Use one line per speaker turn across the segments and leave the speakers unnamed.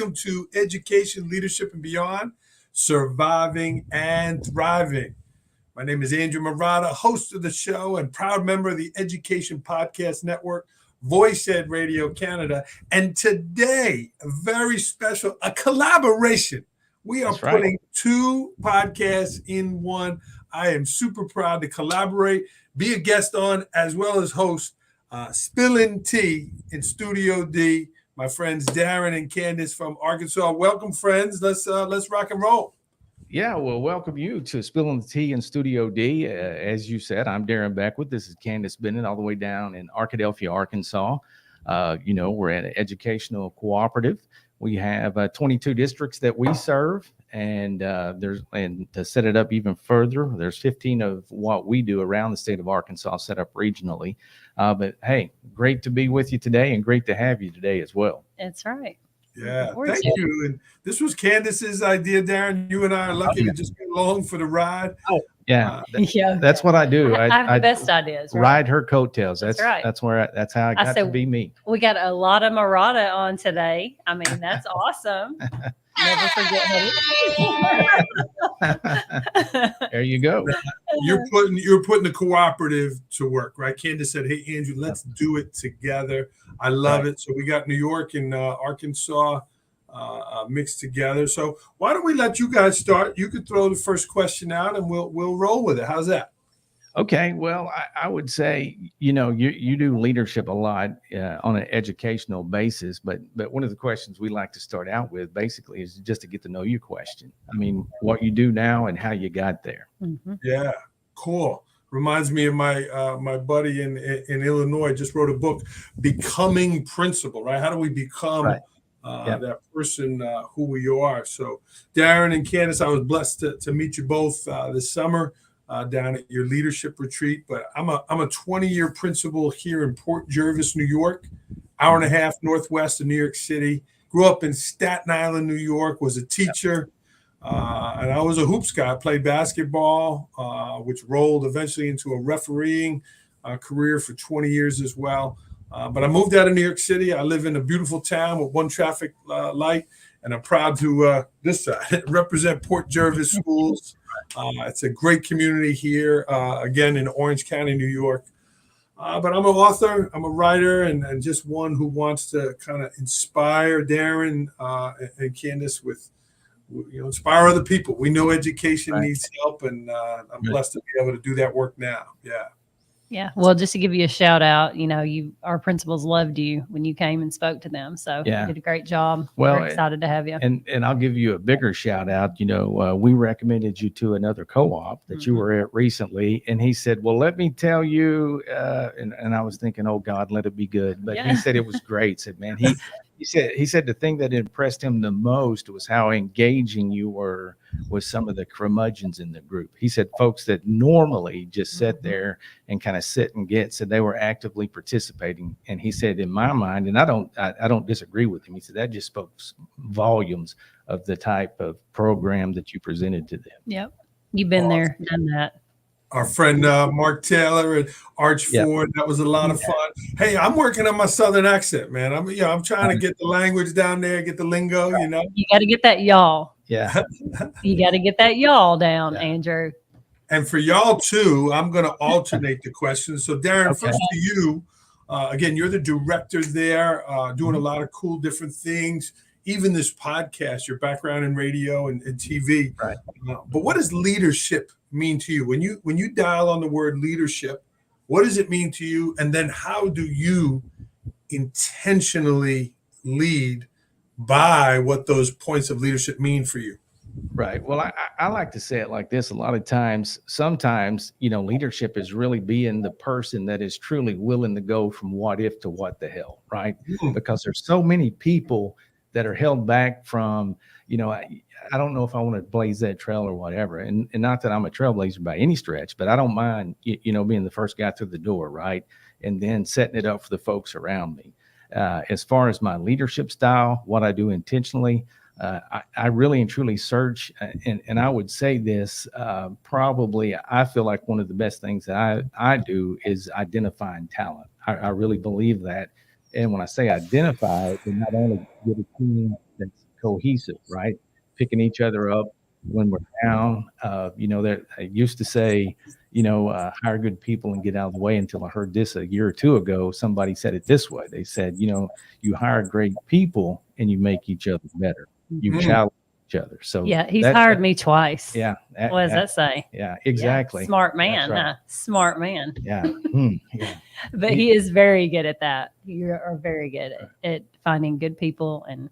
welcome to Education, Leadership, and Beyond, Surviving and Thriving. My name is Andrew Murata, host of the show and proud member of the Education Podcast Network, Voice Ed Radio Canada. And today, a very special, a collaboration. We are putting two podcasts in one. I am super proud to collaborate, be a guest on, as well as host Spillin the Tea in Studio D. My friends Darin and Candiss from Arkansas. Welcome, friends. Let's rock and roll.
Yeah, well, welcome you to Spillin the Tea in Studio D. As you said, I'm Darin Beckwith. This is Candiss Bennett, all the way down in Arkadelphia, Arkansas. We're at an educational cooperative. We have 22 districts that we serve, and to set it up even further, there's 15 of what we do around the state of Arkansas set up regionally. But hey, great to be with you today, and great to have you today as well.
That's right.
Yeah, thank you. And this was Candace's idea, Darin. You and I are lucky to just get along for the ride.
Oh, yeah. That's what I do.
I have the best ideas. Right?
Ride her coattails. That's right. That's how I got to be me.
We got a lot of Murata on today. I mean, that's awesome. Never forget
There you go.
You're putting the cooperative to work, right? Candice said, "Hey, Andrew, let's do it together." I love it. So we got New York and Arkansas mixed together. So why don't we let you guys start? You could throw the first question out, and we'll roll with it. How's that?
Okay, well, I would say, you do leadership a lot on an educational basis, but one of the questions we like to start out with basically is just to get to know you question. I mean, what you do now and how you got there.
Mm-hmm.
Yeah, cool. Reminds me of my buddy in Illinois, just wrote a book, Becoming Principal, right? How do we become that person who we are? So Darin and Candiss, I was blessed to meet you both this summer. Down at your leadership retreat, but I'm a 20-year principal here in Port Jervis, New York, hour and a half northwest of New York City. Grew up in Staten Island, New York, was a teacher, and I was a hoops guy. I played basketball, which rolled eventually into a refereeing career for 20 years as well. But I moved out of New York City. I live in a beautiful town with one traffic light, and I'm proud to this side represent Port Jervis schools. It's a great community here, again, in Orange County, New York. But I'm an author, I'm a writer, and just one who wants to kind of inspire Darin and Candiss with, inspire other people. We know education needs help, and I'm blessed to be able to do that work now. Yeah.
Yeah. Well, just to give you a shout out, our principals loved you when you came and spoke to them. So you did a great job. Well, we're excited to have you.
And I'll give you a bigger shout out. We recommended you to another co-op that you were at recently. And he said, well, let me tell you. And I was thinking, oh, God, let it be good. But he said it was great. Said, man, he said the thing that impressed him the most was how engaging you were with some of the curmudgeons in the group. He said folks that normally just sit there and kind of sit and get, said they were actively participating. And he said, in my mind, and I don't disagree with him, he said that just spoke volumes of the type of program that you presented to them.
Yep. You've been there, done that.
Our friend Mark Taylor and Arch Ford, that was a lot of fun. Hey, I'm working on my Southern accent, man. I'm trying to get the language down there, get the lingo,
You got to get that y'all.
Yeah.
You got to get that y'all down, Andrew.
And for y'all too, I'm going to alternate the questions. So Darin, first to you. Again, you're the director there, doing a lot of cool different things. Even this podcast, your background in radio and TV.
Right.
But what does leadership mean to you? When you dial on the word leadership, what does it mean to you? And then how do you intentionally lead by what those points of leadership mean for you?
Right. Well, I like to say it like this. A lot of times, sometimes, leadership is really being the person that is truly willing to go from what if to what the hell, right? Because there's so many people that are held back from, I don't know if I want to blaze that trail or whatever. And not that I'm a trailblazer by any stretch, but I don't mind, being the first guy through the door, right? And then setting it up for the folks around me. As far as my leadership style, what I do intentionally, I really and truly search. And I would say this, probably, I feel like one of the best things that I do is identifying talent. I really believe that. And when I say identify, then not only get a team that's cohesive, right? Picking each other up when we're down. That I used to say, hire good people and get out of the way, until I heard this a year or two ago. Somebody said it this way. They said, you hire great people and you make each other better. You challenge each other. So
yeah, he's hired me twice.
Yeah.
What does that say?
Yeah, exactly.
Yeah, smart man.
Right.
Smart man.
Yeah. Yeah.
But he is very good at that. You are very good at finding good people and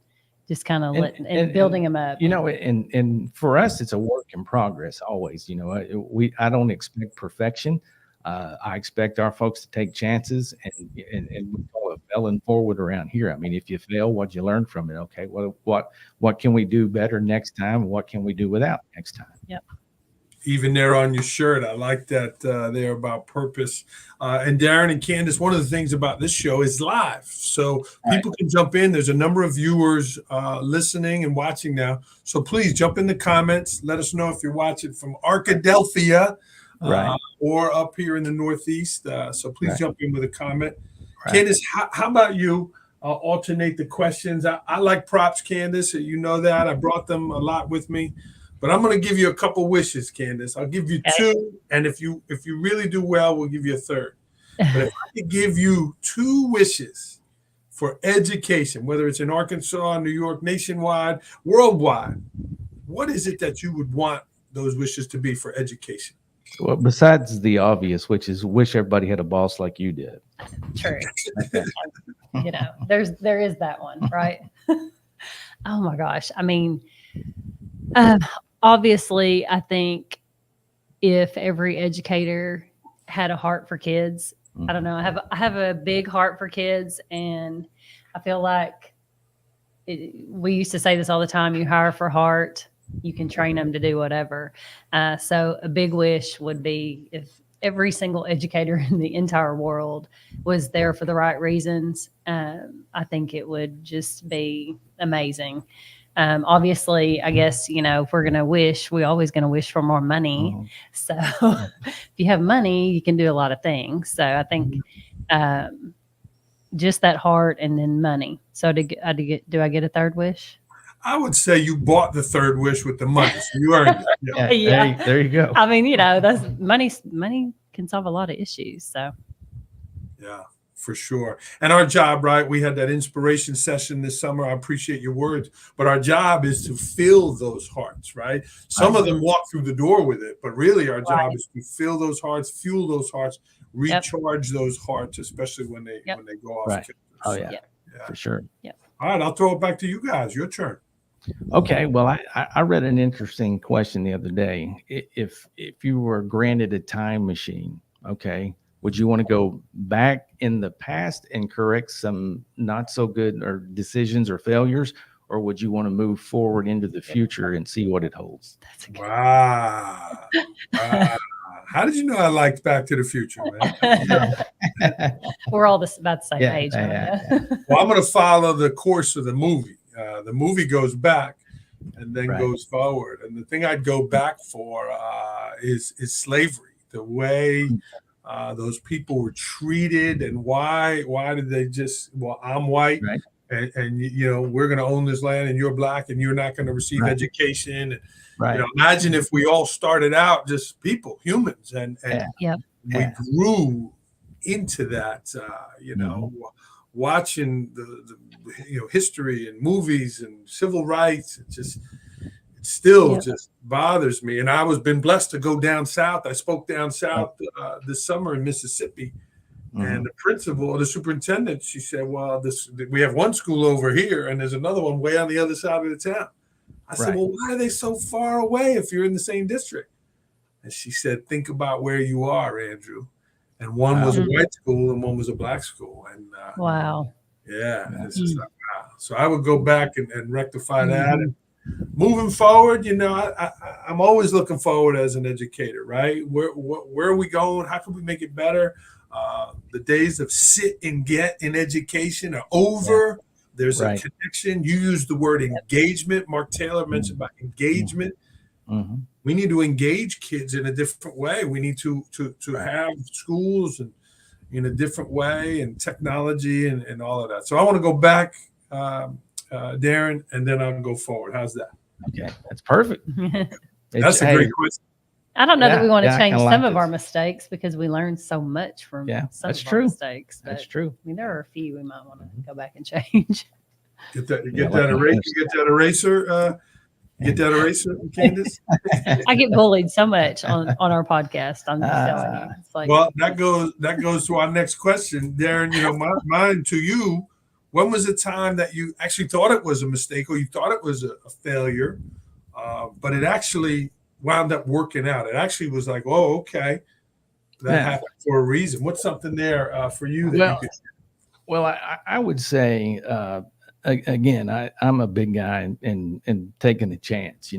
just kind of building them up.
And for us, it's a work in progress always. I don't expect perfection. I expect our folks to take chances, and we call it failing forward around here. I mean, if you fail, what you learn from it? Okay, what can we do better next time? What can we do without next time?
Yep.
Even there on your shirt, I like that there about purpose. And Darin and Candiss, one of the things about this show is live, so people can jump in. There's a number of viewers listening and watching now, so please jump in the comments. Let us know if you're watching from Arkadelphia or up here in the Northeast. So please jump in with a comment. Candiss, how about you? I'll alternate the questions. I like props, Candiss. You know that. I brought them a lot with me. But I'm going to give you a couple wishes, Candiss. I'll give you two, and if you really do well, we'll give you a third. But if I could give you 2 wishes for education, whether it's in Arkansas, New York, nationwide, worldwide, what is it that you would want those wishes to be for education?
Well, besides the obvious, which is wish everybody had a boss like you did.
True. There is that one, right? Oh my gosh. I mean, obviously, I think if every educator had a heart for kids, I don't know. I have a big heart for kids, and I feel like we used to say this all the time: you hire for heart, you can train them to do whatever. So a big wish would be if every single educator in the entire world was there for the right reasons. I think it would just be amazing. Obviously, I guess, if we're going to wish, we're always going to wish for more money. So if you have money, you can do a lot of things. So I think just that heart and then money. So do I get a third wish?
I would say you bought the third wish with the money. So you earned it.
Yeah. There you go.
I mean, that's money can solve a lot of issues. So.
Yeah. For sure. And our job, right? We had that inspiration session this summer. I appreciate your words, but our job is to fill those hearts, right? Some of them walk through the door with it, but really our job is to fill those hearts, fuel those hearts, recharge those hearts, especially when they go off.
Right. Oh yeah, for sure.
Yeah.
All right, I'll throw it back to you guys. Your turn.
Okay. Well, I read an interesting question the other day. If you were granted a time machine, okay, would you want to go back in the past and correct some not so good or decisions or failures, or would you want to move forward into the future and see what it holds?
That's a good
Wow. How did you know I liked Back to the Future, man?
We're all about the same age.
Well, I'm going to follow the course of the movie. The movie goes back and then goes forward. And the thing I'd go back for is slavery, the way those people were treated, and why did they just, I'm white, and we're going to own this land, and you're black, and you're not going to receive education. And, imagine if we all started out just people, humans, and we grew into that, watching the history and movies and civil rights. It still just bothers me. And I was been blessed to go down south. I spoke down south this summer in Mississippi, and the principal, the superintendent, she said, well, we have one school over here and there's another one way on the other side of the town. I said, well, why are they so far away if you're in the same district? And she said, think about where you are, Andrew. And one was a white school and one was a black school. And it's just like, wow. So I would go back and rectify that. And moving forward, I'm always looking forward as an educator, right? Where are we going? How can we make it better? The days of sit and get in education are over. There's a connection. You used the word engagement. Mark Taylor mentioned about engagement. We need to engage kids in a different way. We need to have schools and in a different way, and technology and all of that. So I want to go back Darin, and then I'll go forward. How's that?
Okay, that's perfect.
That's a great question.
I don't know that we want to change some
like
of our mistakes because we learned so much from some
that's
of
true.
our mistakes. But,
That's true.
I mean, there are a few we might want to go back and change.
Get that eraser. Get that eraser, Candiss.
I get bullied so much on our podcast. I'm just telling you. It's like,
well, that goes to our next question, Darin. Mine to you. When was the time that you actually thought it was a mistake or you thought it was a failure, but it actually wound up working out? It actually was like, oh, okay, that happened for a reason. What's something there for you that you could?
Well, I would say, again, I'm a big guy and taking a chance.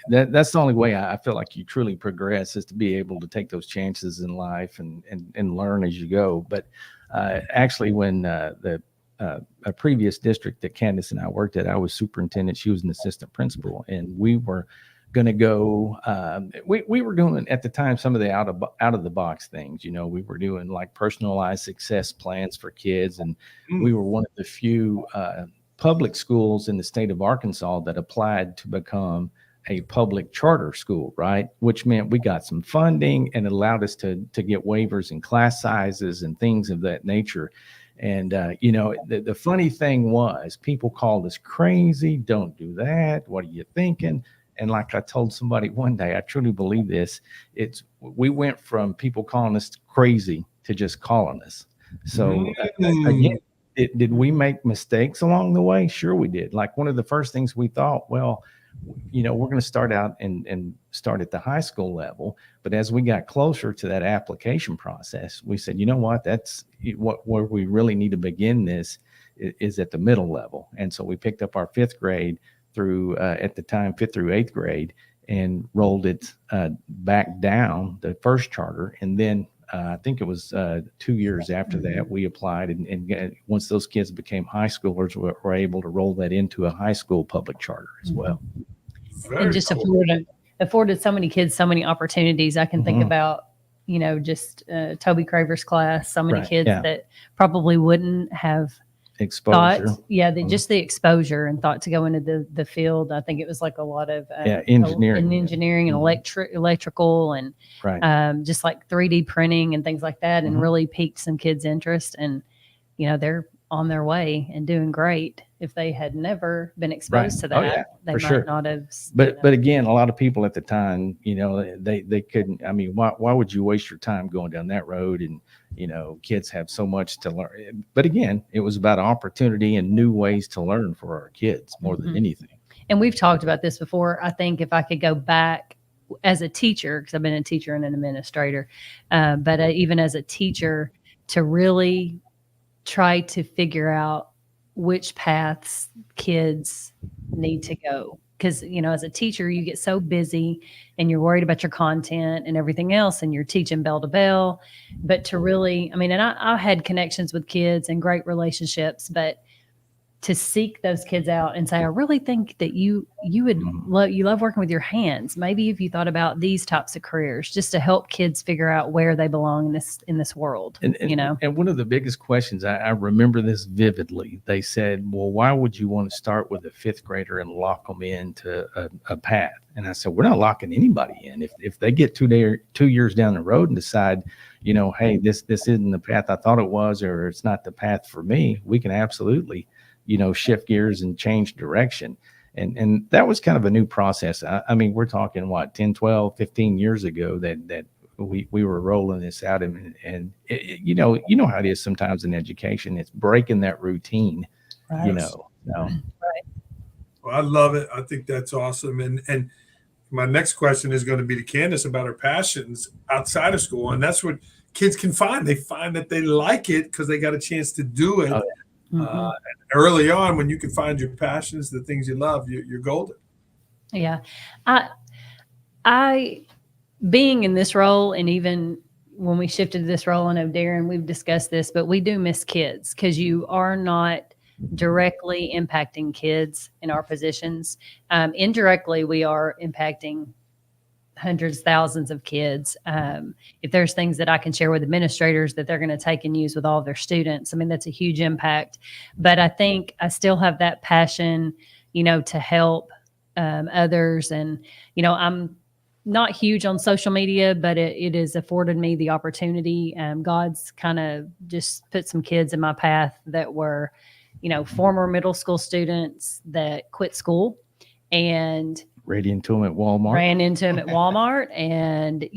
That's the only way I feel like you truly progress is to be able to take those chances in life and learn as you go. But actually, when a previous district that Candiss and I worked at, I was superintendent. She was an assistant principal, and we were going to go. We were doing at the time some of the out of the box things. We were doing like personalized success plans for kids, and we were one of the few public schools in the state of Arkansas that applied to become a public charter school, right? Which meant we got some funding and it allowed us to get waivers in class sizes and things of that nature. And, the funny thing was people called us crazy. Don't do that. What are you thinking? And like I told somebody one day, I truly believe this. We went from people calling us crazy to just calling us. So again, did we make mistakes along the way? Sure we did. Like one of the first things we thought, well, we're going to start out and start at the high school level. But as we got closer to that application process, we said, you know what, that's where we really need to begin this is at the middle level. And so we picked up our fifth grade through, at the time, 5th through 8th grade and rolled it back down the first charter. And then I think it was 2 years after that, we applied. And once those kids became high schoolers, we were able to roll that into a high school public charter as well.
And just afforded so many kids so many opportunities. I can think about, just Toby Craver's class, so many kids that probably wouldn't have
exposure.
Just the exposure and thought to go into the field. I think it was like a lot of engineering and electrical and just like 3D printing and things like that, and really piqued some kids' interest. And they're on their way and doing great. If they had never been exposed to that, they might not have.
But again, a lot of people at the time, they couldn't. I mean, why would you waste your time going down that road? And kids have so much to learn. But again, it was about opportunity and new ways to learn for our kids more than anything.
And we've talked about this before. I think if I could go back as a teacher, because I've been a teacher and an administrator, but even as a teacher, to really try to figure out which paths kids need to go. Because, as a teacher, you get so busy and you're worried about your content and everything else, and you're teaching bell to bell. But to really, and I had connections with kids and great relationships, but to seek those kids out and say, I really think that you love working with your hands. Maybe if you thought about these types of careers, just to help kids figure out where they belong in this world. And
one of the biggest questions, I remember this vividly. They said, well, why would you want to start with a 5th grader and lock them into a path? And I said, we're not locking anybody in. If they get 2 years down the road and decide, hey, this isn't the path I thought it was, or it's not the path for me, we can absolutely shift gears and change direction. And that was kind of a new process. I mean, we're talking 10, 12, 15 years ago that we were rolling this out. And how it is sometimes in education, it's breaking that routine,
Right.
Right.
Well, I love it. I think that's awesome. And my next question is going to be to Candiss about her passions outside of school. And that's what kids can find. They find that they like it because they got a chance to do it. Early on, when you can find your passions, the things you love, you're golden.
Yeah. I being in this role, and even when we shifted to this role, I know Darin, we've discussed this, but we do miss kids because you are not directly impacting kids in our positions. Indirectly, we are impacting hundreds, thousands of kids. If there's things that I can share with administrators that they're going to take and use with all of their students, I mean, that's a huge impact. But I think I still have that passion, to help others. And, I'm not huge on social media, but it has afforded me the opportunity. God's kind of just put some kids in my path that were, former middle school students that quit school and
ran into them at Walmart. And,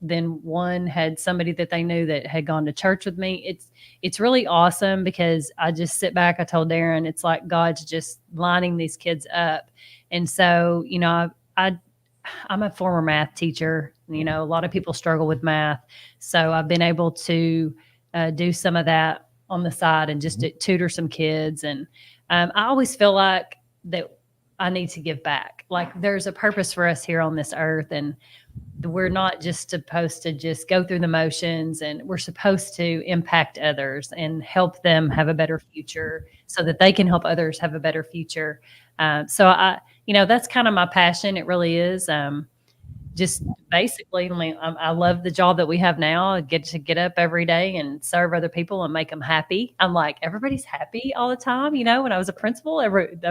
then one had somebody that they knew that had gone to church with me. It's really awesome because I just sit back. I told Darin, it's like God's just lining these kids up. And so, I'm a former math teacher. A lot of people struggle with math. So I've been able to do some of that on the side and just tutor some kids. And I always feel like that I need to give back. Like there's a purpose for us here on this earth. And we're not just supposed to just go through the motions, and we're supposed to impact others and help them have a better future so that they can help others have a better future. So that's kind of my passion. It really is. Just basically, I love the job that we have now. I get to get up every day and serve other people and make them happy. I'm like, everybody's happy all the time. When I was a principal,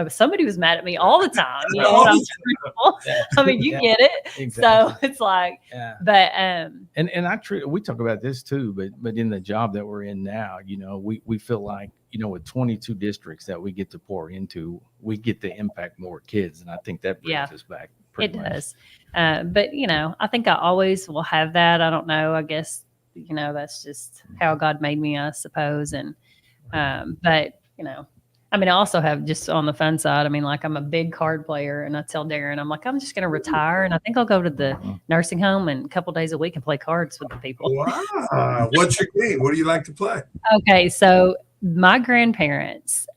somebody was mad at me all the time. When I was a principal. I mean, you get it. Exactly. So it's like, but and we talk about this too, but in the job that we're in now, we feel like, with 22 districts that we get to pour into, we get to impact more kids. And I think that brings us back.
It does. But, I think I always will have that. I don't know. I guess, that's just how God made me, I suppose. And, but, I also have just on the fun side, I'm a big card player, and I tell Darin, I'm like, I'm just going to retire. And I think I'll go to the nursing home and a couple days a week and play cards with the people.
Wow. What's your game? What do you like to play?
Okay. So my grandparents,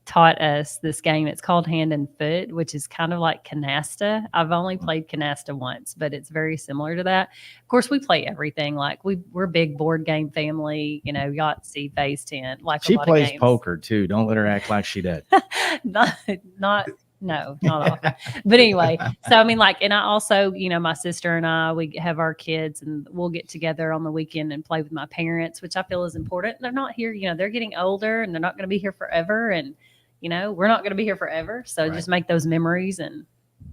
taught us this game. It's called Hand and Foot, which is kind of like canasta. I've only played canasta once, but it's very similar to that. Of course, we play everything. Like we're a big board game family, Yahtzee, phase 10. Like
she
a lot
plays
of games.
Poker too. Don't let her act like she does.
No, not often. But anyway, so and I also, my sister and I, we have our kids and we'll get together on the weekend and play with my parents, which I feel is important. They're not here, they're getting older and they're not going to be here forever. And, we're not going to be here forever. So just make those memories and,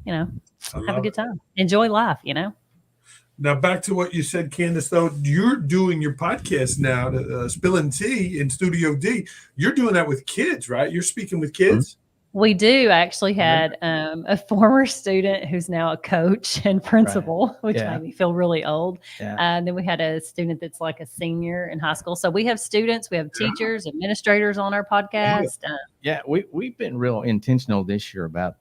have a good time. Enjoy life,
Now, back to what you said, Candiss, though, you're doing your podcast now, Spillin' Tea in Studio D. You're doing that with kids, right? You're speaking with kids?
We do. I actually had a former student who's now a coach and principal, which made me feel really old. And then we had a student that's like a senior in high school. So we have students, we have teachers, administrators on our podcast.
We've been real intentional this year about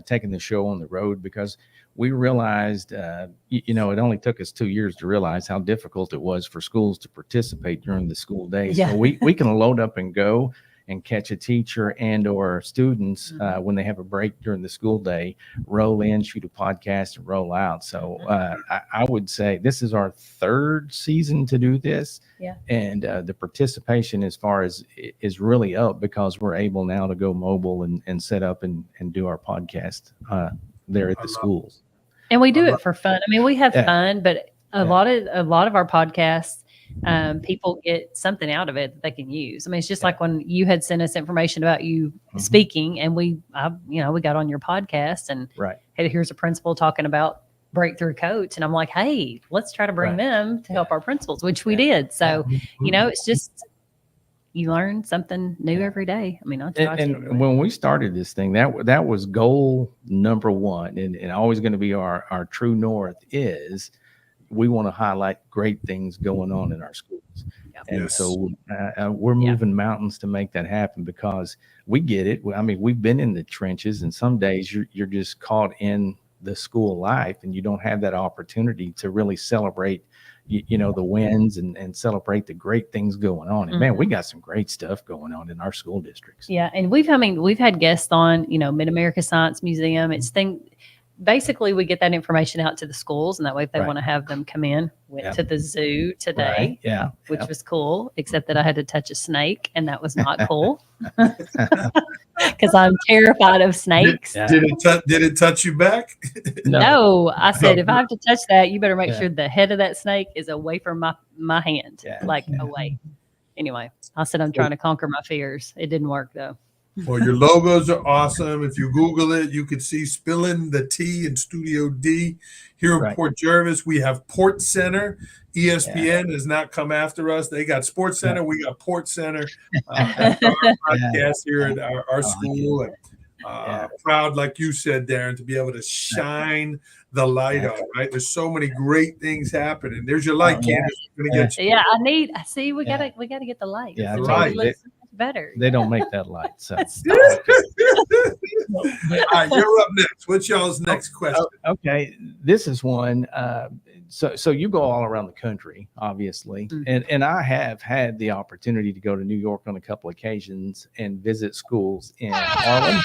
taking the show on the road because we realized, it only took us 2 years to realize how difficult it was for schools to participate during the school day. So we can load up and go and catch a teacher and or students when they have a break during the school day, roll in, shoot a podcast, and roll out. So I would say this is our third season to do this. And the participation as far as is really up because we're able now to go mobile and set up and do our podcast there at the schools.
And we do it for fun. We have fun, but a lot of our podcasts, people get something out of it that they can use. It's just like when you had sent us information about you speaking, and we got on your podcast, and hey, here's a principal talking about breakthrough coach, and I'm like, hey, let's try to bring them to help our principals, which we did. So it's just you learn something new every day.
And when we started this thing, that was goal number one, and always going to be our true north is. We want to highlight great things going on in our schools. And so we're moving mountains to make that happen because we get it. We've been in the trenches, and some days you're just caught in the school life and you don't have that opportunity to really celebrate, the wins and celebrate the great things going on. And man, we got some great stuff going on in our school districts.
Yeah. And we've had guests on, Mid-America Science Museum. Basically, we get that information out to the schools, and that way if they want to have them come in, went to the zoo today, which was cool, except that I had to touch a snake, and that was not cool. because I'm terrified of snakes.
Did it touch you back?
No, I said if I have to touch that, you better make
Yeah.
sure the head of that snake is away from my hand,
Yeah.
like away. Anyway, I said I'm trying to conquer my fears. It didn't work though.
Well, your logos are awesome. If you Google it, you could see Spillin the Tea in Studio D here in
Right.
Port Jervis. We have Port Center. ESPN has not come after us. They got Sports Center. We got Port Center. That's our podcast here at our school. And proud, like you said, Darin, to be able to shine the light on. Right? There's so many great things happening. There's your light, Candiss. We're gonna get you.
Yeah, we gotta get the light.
Yeah,
the
light.
looks so much better.
They don't make that light. So
All right, you're up next. What's y'all's next question?
Okay, this is one. So you go all around the country, obviously, and I have had the opportunity to go to New York on a couple occasions and visit schools in Harlem.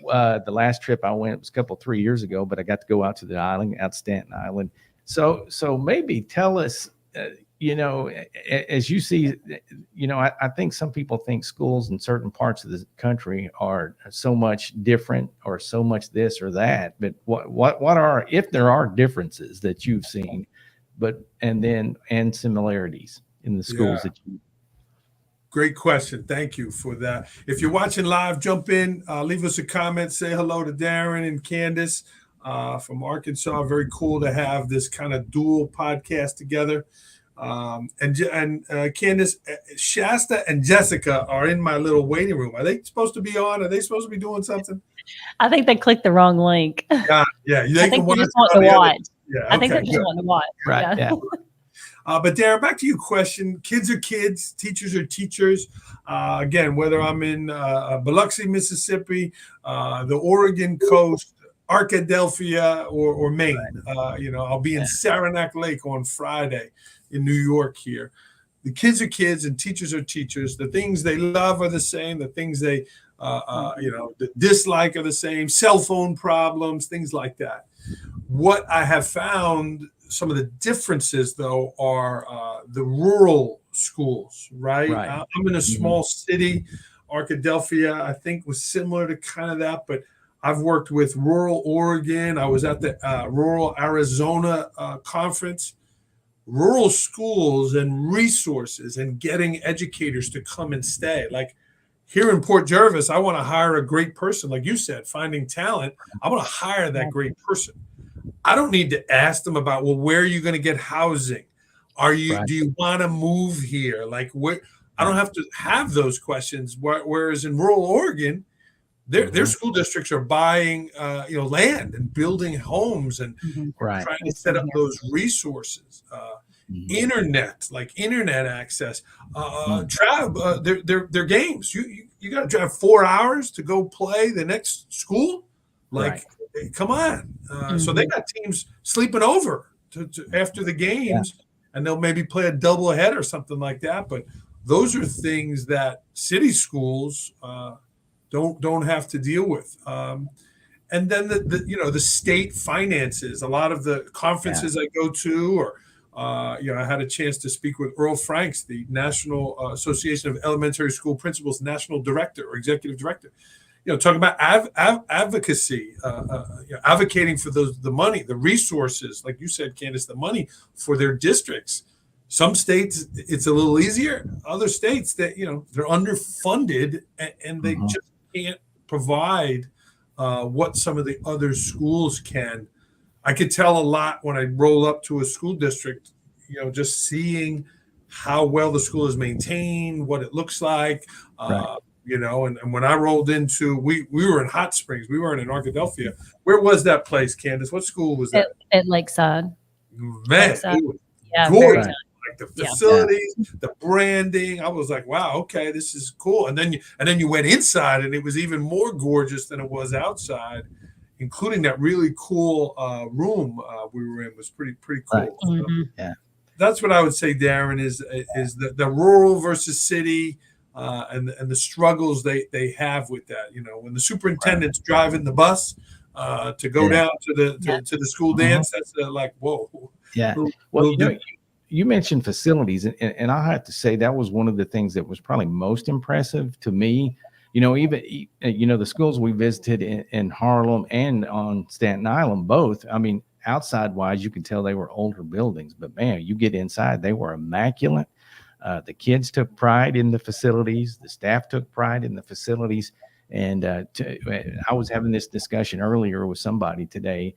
The last trip I went was a 3 years ago, but I got to go out to the island, out Staten Island. So maybe tell us, as you see, I think some people think schools in certain parts of the country are so much different or so much this or that. But what are, if there are differences that you've seen, and similarities in the schools that you.
Great question. Thank you for that. If you're watching live, jump in, leave us a comment, say hello to Darin and Candiss from Arkansas. Very cool to have this kind of dual podcast together. And Candiss, Shasta and Jessica are in my little waiting room. Are they supposed to be on? Are they supposed to be doing something?
I think they clicked the wrong link.
Yeah.
I think they just want to watch.
Yeah,
I think they just want to watch.
Right. Yeah.
But Darin, back to your question. Kids are kids, teachers are teachers. Again, whether I'm in Biloxi, Mississippi, the Oregon coast, Arkadelphia, or Maine. I'll be in Saranac Lake on Friday in New York here. The kids are kids and teachers are teachers. The things they love are the same. The things they dislike are the same. Cell phone problems, things like that. What I have found, some of the differences, though, are the rural schools, right? I'm in a small city. Arkadelphia, I think, was similar to kind of that, but I've worked with rural Oregon. I was at the rural Arizona conference. Rural schools and resources and getting educators to come and stay. Like here in Port Jervis, I want to hire a great person. Like you said, finding talent, I want to hire that great person. I don't need to ask them about, well, where are you going to get housing? Do you want to move here? Like, I don't have to have those questions. Whereas in rural Oregon, their school districts are buying, land and building homes and trying to set up those resources. Internet access, their games. You got to drive 4 hours to go play the next school. Come on. So they got teams sleeping over to after the games, and they'll maybe play a doubleheader or something like that. But those are things that city schools don't have to deal with. And then the state finances. A lot of the conferences I go to, or I had a chance to speak with Earl Franks, the National Association of Elementary School Principals National Director or Executive Director. Talking about advocacy, advocating for the money, the resources, like you said, Candiss, the money for their districts. Some states it's a little easier. Other states that they're underfunded and they just can't provide what some of the other schools can. I could tell a lot when I roll up to a school district, just seeing how well the school is maintained, what it looks like, and when I rolled into, we were in Hot Springs, we weren't in Arkadelphia. Where was that place, Candiss? What school was that?
At Lakeside.
Man,
Lakeside.
it was
Yeah,
gorgeous. Like the facilities, the branding. I was like, wow, okay, this is cool. And then you went inside and it was even more gorgeous than it was outside, including that really cool room we were in was pretty cool. So that's what I would say, Darin, is the rural versus city and the struggles they have with that. When the superintendent's driving the bus to go down to the school dance, that's like, whoa.
Yeah. Well, you mentioned facilities, and I have to say that was one of the things that was probably most impressive to me even the schools we visited in Harlem and on Staten Island, both, I mean, outside wise, you can tell they were older buildings, but man, you get inside, they were immaculate. The kids took pride in the facilities. The staff took pride in the facilities. And I was having this discussion earlier with somebody today.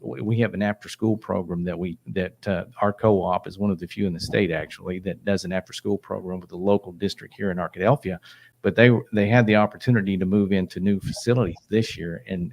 We have an after-school program that our co-op is one of the few in the state, actually, that does an after-school program with the local district here in Arkadelphia. But they had the opportunity to move into new facilities this year. And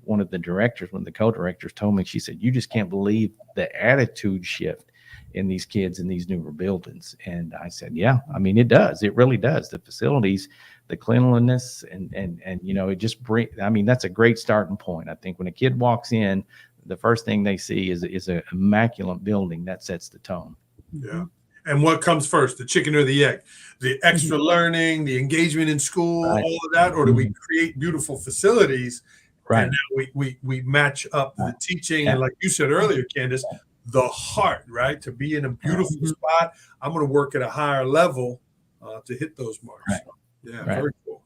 one of the co-directors told me, she said, "You just can't believe the attitude shift in these kids in these newer buildings." And I said, yeah, I mean, it does. It really does. The facilities, the cleanliness, and it just that's a great starting point. I think when a kid walks in, the first thing they see is an immaculate building that sets the tone.
Yeah. And what comes first, the chicken or the egg? The extra learning, the engagement in school, all of that, or do we create beautiful facilities?
Right.
And now we match up the teaching, and like you said earlier, Candiss, the heart, right? To be in a beautiful spot. I'm going to work at a higher level to hit those marks.
Right.
So, yeah, very cool.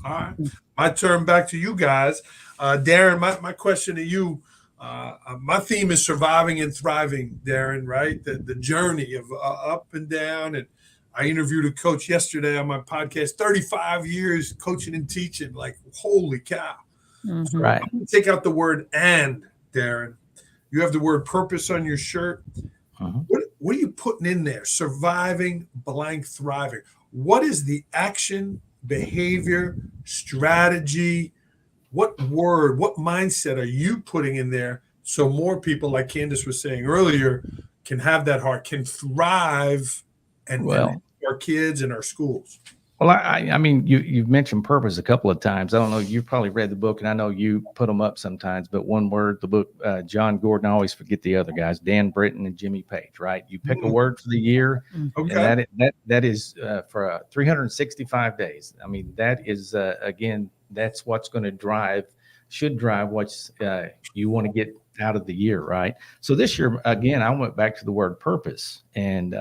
All right. My turn back to you guys. Darin, my question to you, my theme is surviving and thriving, Darin, right? The journey of up and down. And I interviewed a coach yesterday on my podcast, 35 years coaching and teaching, like, holy cow. So
Right.
I'm going to take out the word "and," Darin. You have the word purpose on your shirt. What are you putting in there? Surviving blank thriving. What is the action, behavior, strategy? What word, what mindset are you putting in there so more people, like Candiss was saying earlier, can have that heart, can thrive and our kids and our schools?
Well, I mean, you've mentioned purpose a couple of times. I don't know, you've probably read the book, and I know you put them up sometimes, but one word, the book, John Gordon, I always forget the other guys, Dan Britton and Jimmy Page, right? You pick a word for the year, and that is for 365 days. I mean, that is, again, that's what's going to should drive what you want to get out of the year, right? So this year, again, I went back to the word purpose. And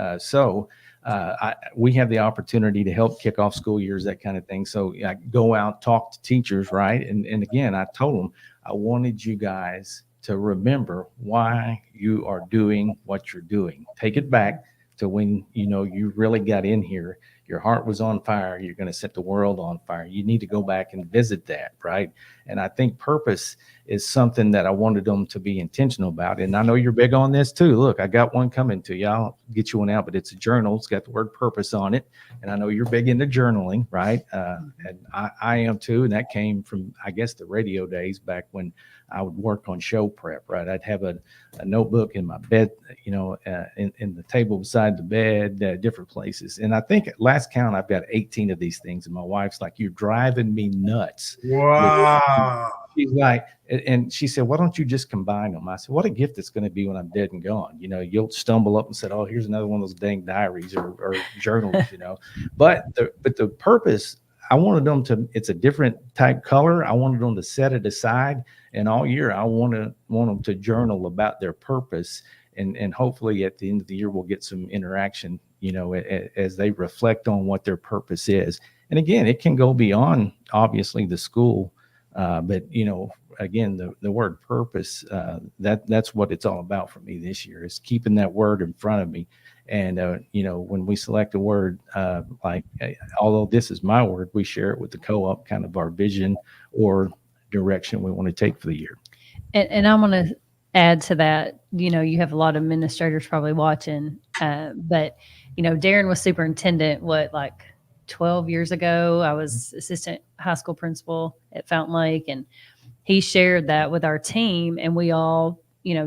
we have the opportunity to help kick off school years, that kind of thing. So I go out, talk to teachers, right? And again, I told them I wanted you guys to remember why you are doing what you're doing. Take it back to when you really got in here. Your heart was on fire. You're going to set the world on fire. You need to go back and visit that, right? And I think purpose is something that I wanted them to be intentional about. And I know you're big on this too. Look, I got one coming to you. I'll get you one out, but it's a journal. It's got the word purpose on it. And I know you're big into journaling, right? And I am too. And that came from, I guess, the radio days back when I would work on show prep, right? I'd have a notebook in my bed, in the table beside the bed, different places. And I think at last count, I've got 18 of these things. And my wife's like, "You're driving me nuts."
Wow.
She's like, and she said, "Why don't you just combine them?" I said, "What a gift it's going to be when I'm dead and gone." You'll stumble up and say, "Oh, here's another one of those dang diaries or journals," But the purpose, I wanted them to, it's a different type color. I wanted them to set it aside. And all year, I want them to journal about their purpose. And hopefully at the end of the year, we'll get some interaction, as they reflect on what their purpose is. And again, it can go beyond, obviously, the school. But, again, the word purpose, that's what it's all about for me this year, is keeping that word in front of me. And, when we select a word, although this is my word, we share it with the co-op, kind of our vision or direction we want to take for the year.
And I'm going to add to that, you have a lot of administrators probably watching, but, Darin was superintendent, 12 years ago. I was assistant high school principal at Fountain Lake, and he shared that with our team, and we all,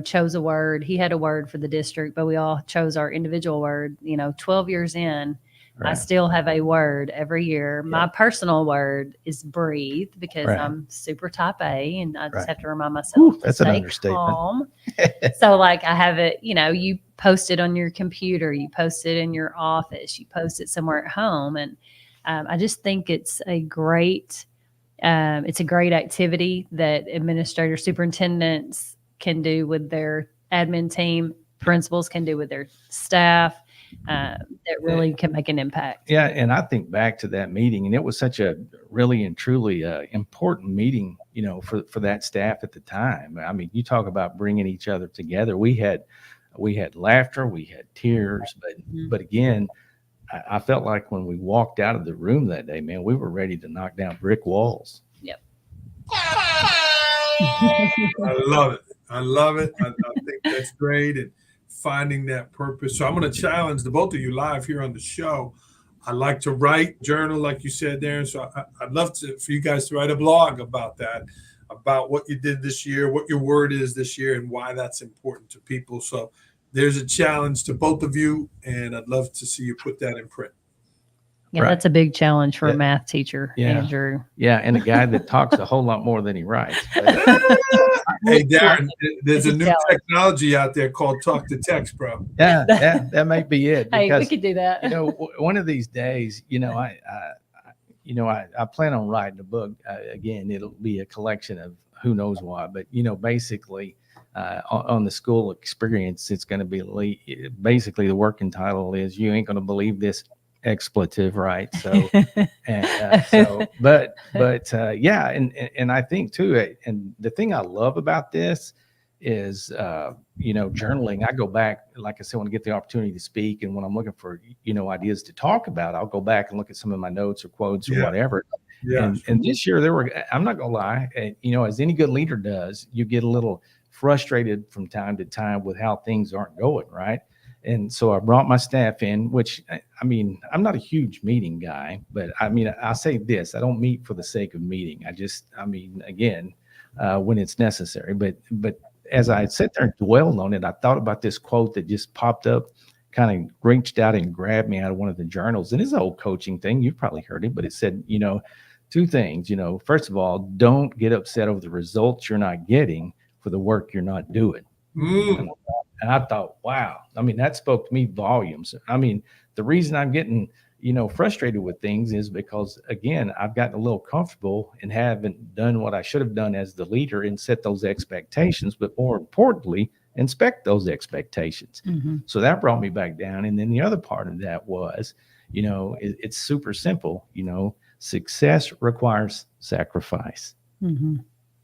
chose a word. He had a word for the district, but we all chose our individual word. 12 years in, right. I still have a word every year. Yeah. My personal word is breathe, because I'm super type A, and I just have to remind myself to stay calm. So I have it, you post it on your computer, you post it in your office, you post it somewhere at home. And I just think it's a great activity that administrators, superintendents can do with their admin team, principals can do with their staff. that really can make an impact.
Yeah, and I think back to that meeting, and it was such a really and truly important meeting, for that staff at the time. I mean, you talk about bringing each other together. We had laughter, we had tears, but again, I felt like when we walked out of the room that day, man, we were ready to knock down brick walls.
Yep.
I love it. I think that's great. And finding that purpose. So I'm going to challenge the both of you live here on the show. I like to write, journal, like you said, Darin. So I'd love for you guys to write a blog about that, about what you did this year, what your word is this year, and why that's important to people. So there's a challenge to both of you, and I'd love to see you put that in print.
Yeah, that's a big challenge for a math teacher, Andrew.
Yeah, and a guy that talks a whole lot more than he writes.
Hey, Darin, there's a new technology out there called talk to text, bro.
Yeah, that might be it.
Because, hey, we could do that.
One of these days, I plan on writing a book. Again, it'll be a collection of who knows what, but basically on the school experience, it's going to be basically the working title is "You Ain't Gonna Believe This." Expletive, right? So, but I think too, and the thing I love about this is, journaling. I go back, like I said, when I get the opportunity to speak, and when I'm looking for, ideas to talk about, I'll go back and look at some of my notes or quotes or whatever. Yeah. And this year I'm not gonna lie, as any good leader does, you get a little frustrated from time to time with how things aren't going, right? And so I brought my staff in, which, I'm not a huge meeting guy, but I say this, I don't meet for the sake of meeting. When it's necessary, but as I sat there and dwelled on it, I thought about this quote that just popped up, kind of reached out and grabbed me out of one of the journals. And it's an old coaching thing. You've probably heard it, but it said, two things, first of all, don't get upset over the results you're not getting for the work you're not doing. And I thought, wow, that spoke to me volumes. The reason I'm getting, frustrated with things is because, again, I've gotten a little comfortable and haven't done what I should have done as the leader and set those expectations, but more importantly, inspect those expectations. Mm-hmm. So that brought me back down. And then the other part of that was, it's super simple, success requires sacrifice. Mm-hmm.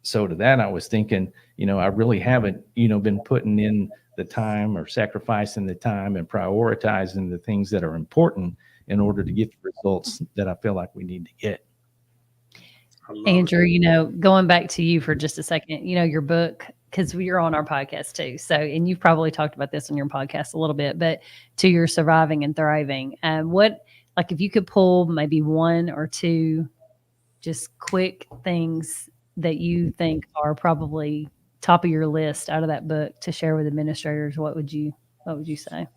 So to that, I was thinking, I really haven't, been putting in the time or sacrificing the time and prioritizing the things that are important in order to get the results that I feel like we need to get.
Andrew, going back to you for just a second, your book, because you're on our podcast too. So, and you've probably talked about this on your podcast a little bit, but to your surviving and thriving, if you could pull maybe one or two just quick things that you think are probably top of your list out of that book to share with administrators, what would you say?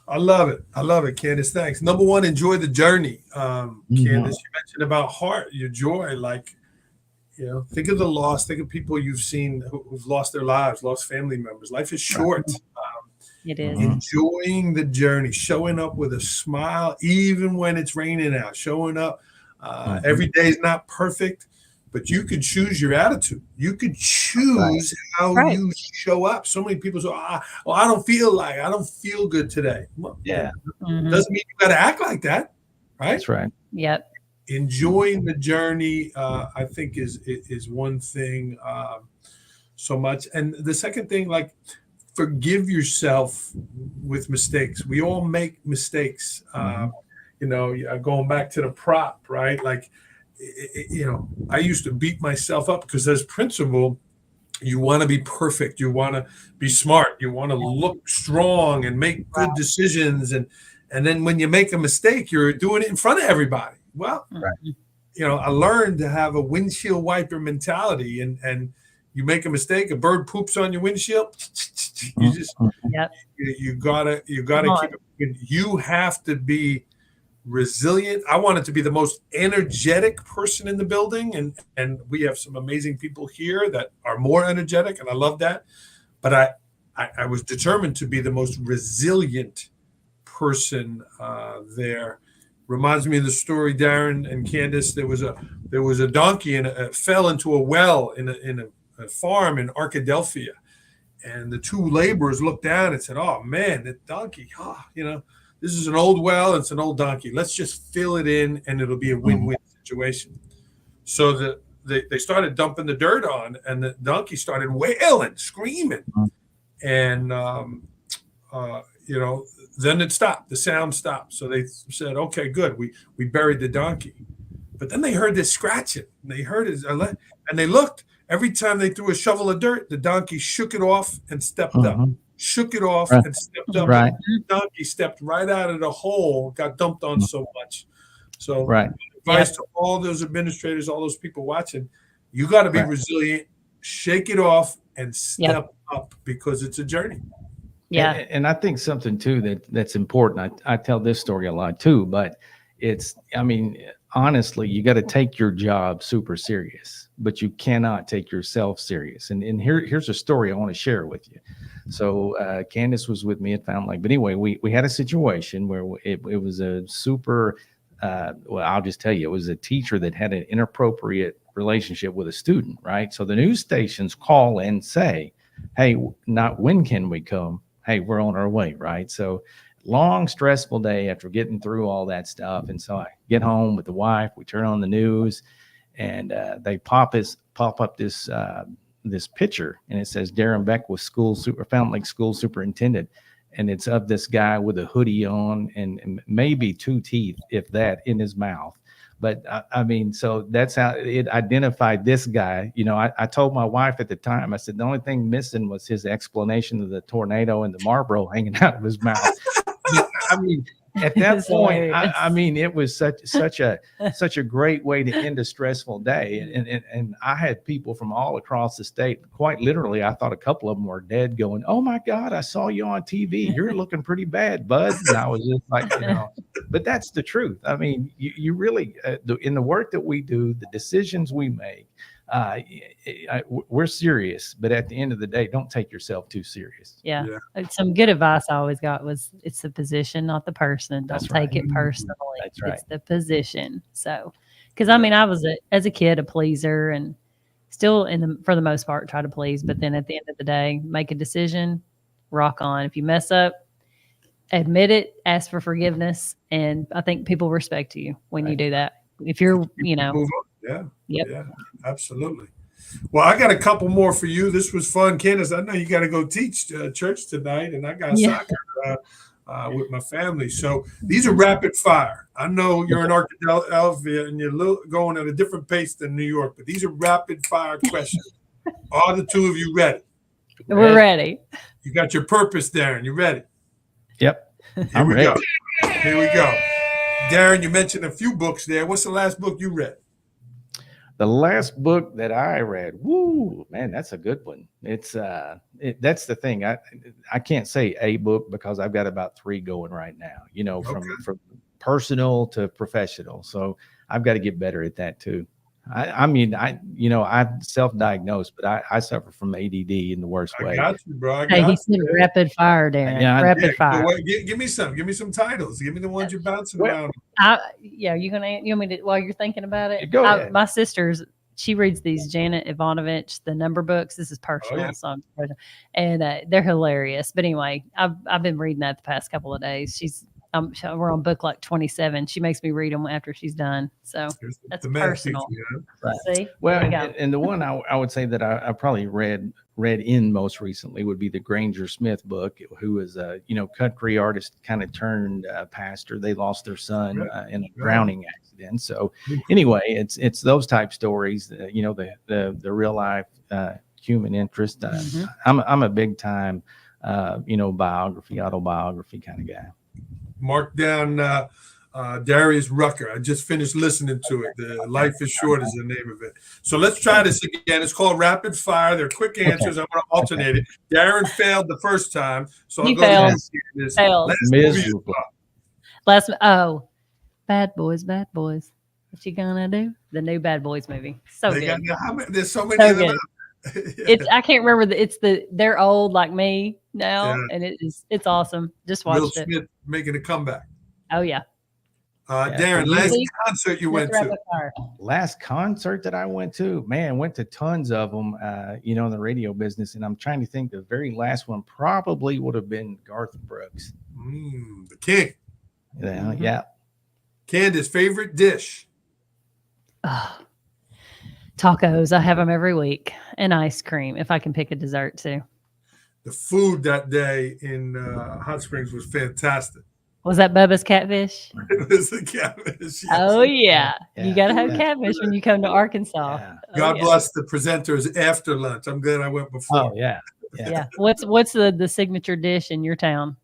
I love it, Candiss. Thanks. Number one, enjoy the journey. Candiss, you mentioned about heart, your joy. Think of the loss. Think of people you've seen who've lost their lives, lost family members. Life is short.
It is.
Enjoying the journey, showing up with a smile, even when it's raining out. Showing up. Every day is not perfect. But you could choose your attitude. You could choose how you show up. So many people say, I don't feel good today. Well, doesn't mean you got to act like that, right?
That's right.
Yep.
Enjoying the journey, I think, is one thing so much. And the second thing, forgive yourself with mistakes. We all make mistakes. Going back to the prop, right? I used to beat myself up because as principal, you want to be perfect. You want to be smart. You want to look strong and make good decisions. And then when you make a mistake, you're doing it in front of everybody. Well, I learned to have a windshield wiper mentality, and you make a mistake, a bird poops on your windshield. You gotta keep it. You have to be resilient. I wanted to be the most energetic person in the building, and we have some amazing people here that are more energetic, and I love that. But I was determined to be the most resilient person there. Reminds me of the story, Darin and Candiss. There was a donkey and fell into a well in a farm in Arkadelphia, and the two laborers looked down and said, "Oh man, that donkey, this is an old well, it's an old donkey. Let's just fill it in, and it'll be a win-win situation. So they started dumping the dirt on, and the donkey started wailing, screaming, and then it stopped. The sound stopped. So they said, "Okay, good. We buried the donkey." But then they heard this scratching. They heard it, and they looked. Every time they threw a shovel of dirt, the donkey shook it off and stepped up. Shook it off and stepped up.
Right.
The donkey stepped right out of the hole, got dumped on so much. So advice to all those administrators, all those people watching, you got to be resilient, shake it off, and step up, because it's a journey.
Yeah.
And I think something too that's important. I tell this story a lot too, but honestly, you got to take your job super serious, but you cannot take yourself serious. And here's a story I want to share with you. So Candiss was with me at Fountain Lake. But anyway, we had a situation where it was a super, well, I'll just tell you, it was a teacher that had an inappropriate relationship with a student, right? So the news stations call and say, hey, not when can we come? Hey, we're on our way, right? So long, stressful day after getting through all that stuff. And so I get home with the wife, we turn on the news, and they pop up this picture, and it says Darin Beckwith Fountain Lake School Superintendent, and it's of this guy with a hoodie on and maybe 2 teeth, if that, in his mouth. But so that's how it identified this guy. I told my wife at the time, I said, the only thing missing was his explanation of the tornado and the Marlboro hanging out of his mouth. At that point, it was such a great way to end a stressful day. And I had people from all across the state, quite literally, I thought a couple of them were dead, going, "Oh my God, I saw you on TV. You're looking pretty bad, bud." And I was just like, but that's the truth. You really, in the work that we do, the decisions we make, we're serious, but at the end of the day, don't take yourself too serious.
Yeah. Some good advice I always got was, it's the position, not the person. Don't take it personally.
That's right.
It's the position. So, because I was as a kid, a pleaser, and still for the most part try to please, but then at the end of the day, make a decision, rock on. If you mess up, admit it, ask for forgiveness, and I think people respect you when you do that. If you're,
Move on. Yeah, absolutely. Well, I got a couple more for you. This was fun, Candiss. I know you got to go teach church tonight, and I got soccer with my family. So these are rapid fire. I know you're in Arkadelphia and you're going at a different pace than New York, but these are rapid fire questions. Are the two of you ready?
We're ready.
You got your purpose, Darin. You ready?
Yep.
Here we go. Here we go. Darin, you mentioned a few books there. What's the last book you read?
The last book that I read, woo, man, that's a good one. It's that's the thing. I can't say a book because I've got about 3 going right now, from personal to professional. So I've got to get better at that too. I'm self-diagnosed, but I suffer from ADD in the worst way.
I got you, bro.
He said rapid fire, Darin. Rapid fire.
Give me some titles. Give me the ones you're bouncing around.
You want me to, while you're thinking about it?
Go ahead.
My sister's, she reads these Janet Ivanovich, the number books. This is personal, and they're hilarious. But anyway, I've been reading that the past couple of days. We're on book like 27. She makes me read them after she's done. So that's personal.
Right.
See?
Well, and the one I would say that I probably read in most recently would be the Granger Smith book, who is a country artist kind of turned pastor. They lost their son in a drowning accident. So anyway, it's those type stories. The real life human interest. I'm a big time autobiography kind of guy.
Mark down Darius Rucker. I just finished listening to it. The Life is Short is the name of it. So let's try this again. It's called Rapid Fire. They're quick answers. I'm going to alternate it. Darin failed the first time, so I'll go to this.
Bad Boys. What you gonna do? The new Bad Boys movie. So good.
There's so many of them.
I can't remember. They're old like me now, and it's awesome. Just watched
Will Smith making a comeback.
Oh yeah.
Darin, last concert you went to?
Last concert that I went to, went to tons of them. In the radio business, and I'm trying to think. The very last one probably would have been Garth Brooks.
The King.
Yeah.
Candiss, favorite dish?
Tacos. I have them every week, and ice cream if I can pick a dessert too.
The food that day in Hot Springs was fantastic.
Was that Bubba's catfish?
It was the catfish. Yes.
Oh yeah. You got to have catfish when you come to Arkansas.
Yeah.
God bless the presenters after lunch. I'm glad I went before.
Oh yeah.
Yeah. What's the signature dish in your town?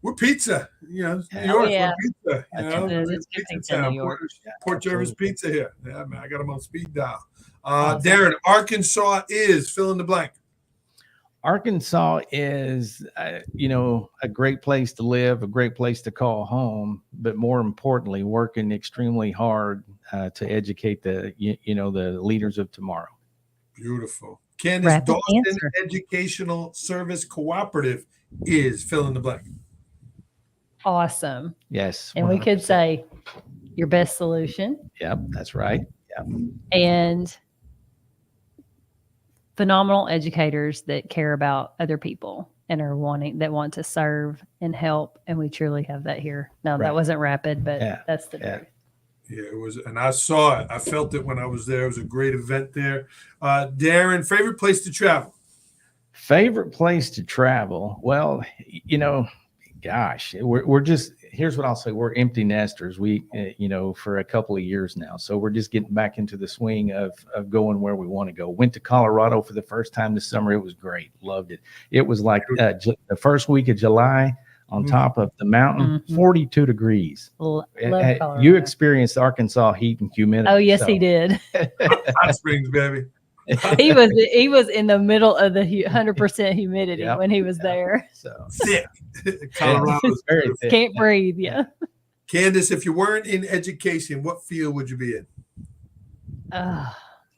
We're pizza. You know, New
Oh,
York.
yeah.
We're pizza. You know,
It's
we're
good
pizza
pizza in
town.
New York.
Port Jervis pizza here. Yeah, man, I got them on speed dial.
Awesome.
Darin, Arkansas is fill in the blank.
Arkansas is, a great place to live, a great place to call home, but more importantly, working extremely hard to educate the leaders of tomorrow.
Beautiful. Candiss,
Rapid
Dawson
answer.
Educational Service Cooperative is fill in the blank.
Awesome.
Yes.
And we could
100%.
say your best solution
Yep, that's right. Yep.
and phenomenal educators that care about other people and are want to serve and help. And we truly have that here. No,
Right.
that wasn't rapid, but
Yeah.
that's the
Yeah.
truth.
Yeah, it was, and I saw it. I felt it when I was there. It was a great event there. Darin, favorite place to travel?
Favorite place to travel? Well, gosh, we're just, here's what I'll say. We're empty nesters. We, for a couple of years now. So we're just getting back into the swing of going where we want to go. Went to Colorado for the first time this summer. It was great. Loved it. It was like the first week of July on top of the mountain, 42 degrees.
Love
You
Colorado.
experienced Arkansas heat and humidity.
Oh, yes,
so-
he did.
Hot Springs, baby.
He was in the middle of the 100% humidity
Yep.
when he was there.
So
Thick. Colorado's
very
beautiful.
thick.
Can't breathe. Yeah.
Candiss, if you weren't in education, what field would you be in?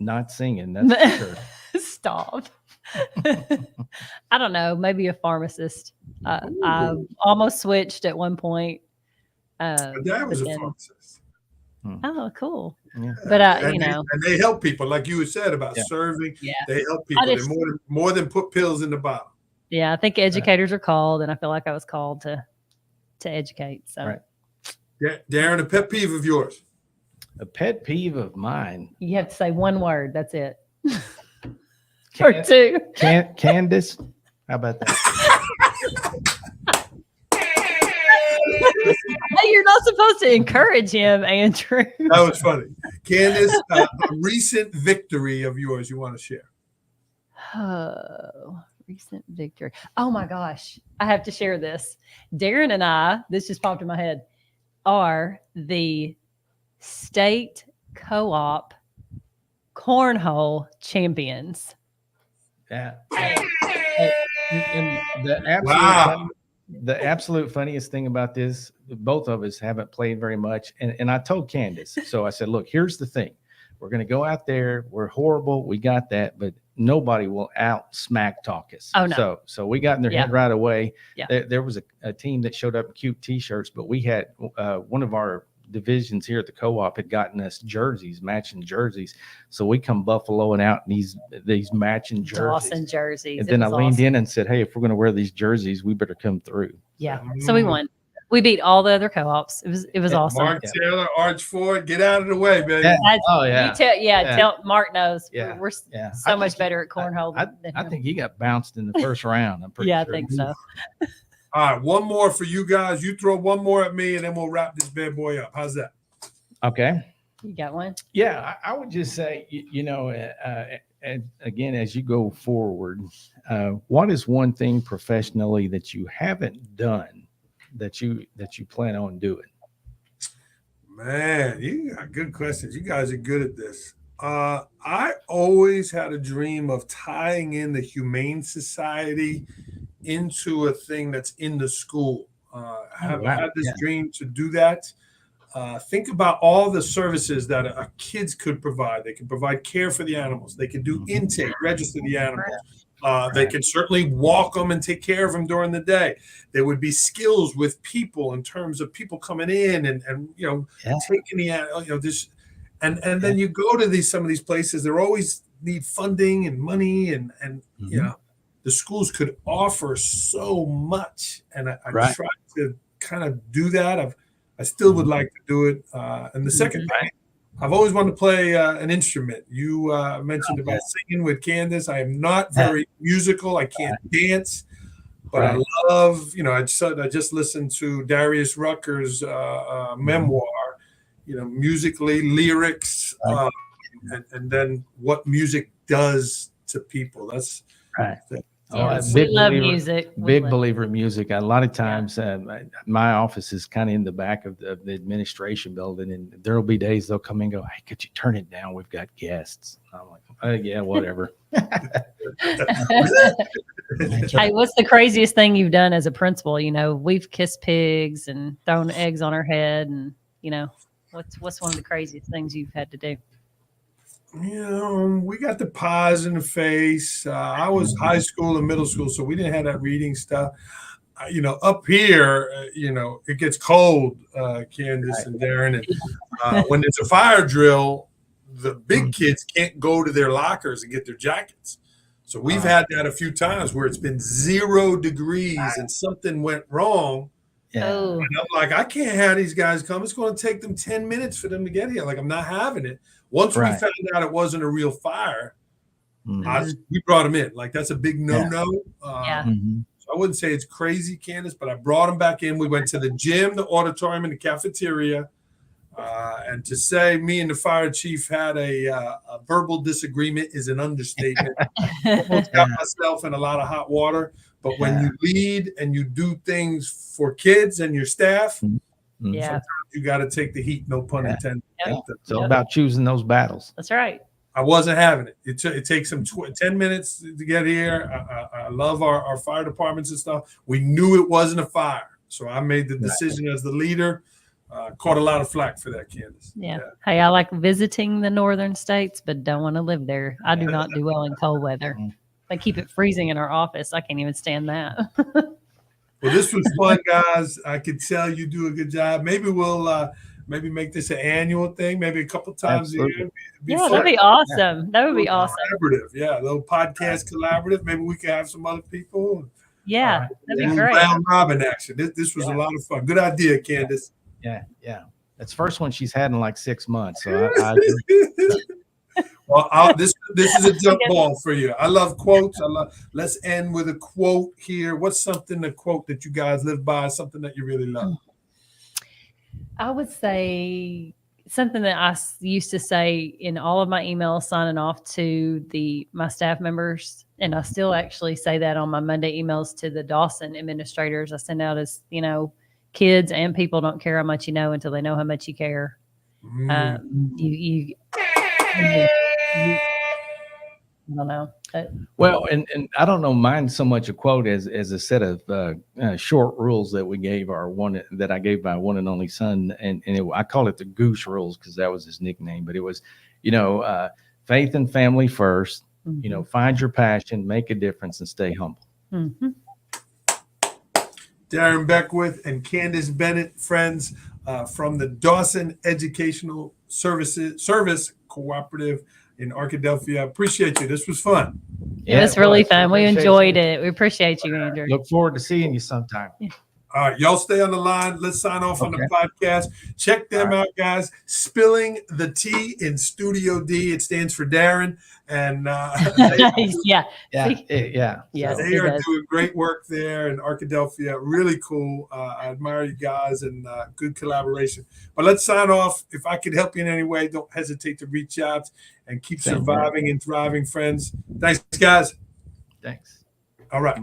Not singing, that's for sure.
Stop. I don't know. Maybe a pharmacist. I almost switched at one point.
My dad was
but
a
then-
pharmacist.
Oh, cool.
Yeah.
But
and they help people, like you said about
Yeah.
serving.
Yeah.
They help people.
just-
They're more than put pills in the bottle.
Yeah, I think educators are called, and I feel like I was called to educate. So
Right.
Yeah, Darin, a pet peeve of yours?
A pet peeve of mine.
you have to say one word. That's it. Or two.
Candiss, how about that?
Hey, you're not supposed to encourage him, Andrew.
That was funny. Candiss, a recent victory of yours you want to share?
Oh, recent victory. Oh my gosh. I have to share this. Darin and I, this just popped in my head, are the state co-op cornhole champions.
Yeah. And
Wow.
the absolute funniest thing about this, both of us haven't played very much. And I told Candiss, so I said, look, here's the thing. We're going to go out there. We're horrible. We got that, but nobody will out smack talk us.
Oh, no.
So we got in their head right away.
Yeah.
There was a team that showed up in cute t-shirts, but we had one of our divisions here at the co-op had gotten us jerseys, matching jerseys. So we come buffaloing out in these matching jerseys.
Dawson jerseys.
And
It
then I
was
leaned
awesome.
in and said, hey, if we're going to wear these jerseys, we better come through.
Yeah. So we won. We beat all the other co-ops. It was awesome.
Mark Taylor, Arch Ford, get out of the way, baby.
Yeah.
That's-
Oh, yeah.
You tell,
Yeah.
tell Mark knows.
Yeah.
We're
Yeah.
so
I
much
think
better at cornhole. than
I
him.
think he got bounced in the first round. I'm pretty
Yeah,
sure.
I think so.
All right, one more for you guys. You throw one more at me, and then we'll wrap this bad boy up. How's that?
Okay.
You got one?
Yeah, I would just say, and again, as you go forward, what is one thing professionally that you haven't done that you plan on doing?
Man, you got good questions. You guys are good at this. I always had a dream of tying in the Humane Society into a thing that's in the school. I've had this dream to do that. Think about all the services that kids could provide. They can provide care for the animals. They can do intake, register the animals. They can certainly walk them and take care of them during the day. There would be skills with people in terms of people coming in and taking the this, and then you go to some of these places. They always need funding and money, and the schools could offer so much. And I tried to kind of do that. I still would like to do it. And the second thing, I've always wanted to play an instrument. You mentioned about singing with Candiss. I am not very musical. I can't dance, but I love, I just listened to Darius Rucker's memoir, musically, lyrics, and then what music does to people. That's
right.
We love music.
Big believer in music. A lot of times, my office is kind of in the back of the administration building, and there will be days they'll come in and go, "Hey, could you turn it down? We've got guests." I'm like, "Yeah, whatever."
Hey, what's the craziest thing you've done as a principal? We've kissed pigs and thrown eggs on our head, and what's one of the craziest things you've had to do?
We got the pies in the face. I was high school and middle school, so we didn't have that reading stuff. Up here, it gets cold, Candiss and Darin. And when it's a fire drill, the big kids can't go to their lockers and get their jackets. So we've had that a few times where it's been 0 degrees and something went wrong. And I'm like, I can't have these guys come. It's going to take them 10 minutes for them to get here. Like, I'm not having it. Once we found out it wasn't a real fire, we brought them in. Like, that's a big no-no. So I wouldn't say it's crazy, Candiss, but I brought them back in. We went to the gym, the auditorium, and the cafeteria. And to say me and the fire chief had a verbal disagreement is an understatement. I almost got myself in a lot of hot water. But when you lead and you do things for kids and your staff, sometimes you got to take the heat, no pun intended.
It's all about choosing those battles.
That's right.
I wasn't having it. It takes them 10 minutes to get here. I love our fire departments and stuff. We knew it wasn't a fire. So I made the decision as the leader. Caught a lot of flack for that, Candiss.
Yeah. Hey, I like visiting the northern states, but don't want to live there. I do not do well in cold weather. They keep it freezing in our office. I can't even stand that.
Well, this was fun, guys. I could tell you do a good job. Maybe we'll maybe make this an annual thing, maybe a couple times a year.
That'd be awesome. That would be awesome.
Collaborative, a little podcast collaborative. Maybe we could have some other people.
Yeah, that'd be great.
Round robin action. This was a lot of fun. Good idea, Candiss.
Yeah. That's the first one she's had in like 6 months. So
Well, this is a jump ball for you. I love quotes. Let's end with a quote here. What's a quote that you guys live by? Something that you really love?
I would say something that I used to say in all of my emails signing off to my staff members, and I still actually say that on my Monday emails to the Dawson administrators. I send out as kids and people don't care how much you know until they know how much you care. I don't know.
Well, and I don't know mine so much a quote as a set of short rules that we gave I gave my one and only son, and I call it the Goose rules because that was his nickname. But it was, faith and family first. Find your passion, make a difference, and stay humble.
Darin Beckwith and Candiss Bennett, friends from the Dawson Educational Service Cooperative in Arkadelphia. Appreciate you. This was fun.
It was really fun. We enjoyed it. We appreciate you, Andrew.
Look forward to seeing you sometime.
All right, y'all stay on the line. Let's sign off on the podcast. Check them out, guys. Spilling the Tea in Studio D. It stands for Darin. And they are doing great work there in Arkadelphia. Really cool. I admire you guys and good collaboration. But let's sign off. If I could help you in any way, don't hesitate to reach out and keep surviving and thriving, friends. Thanks, guys.
Thanks.
All right.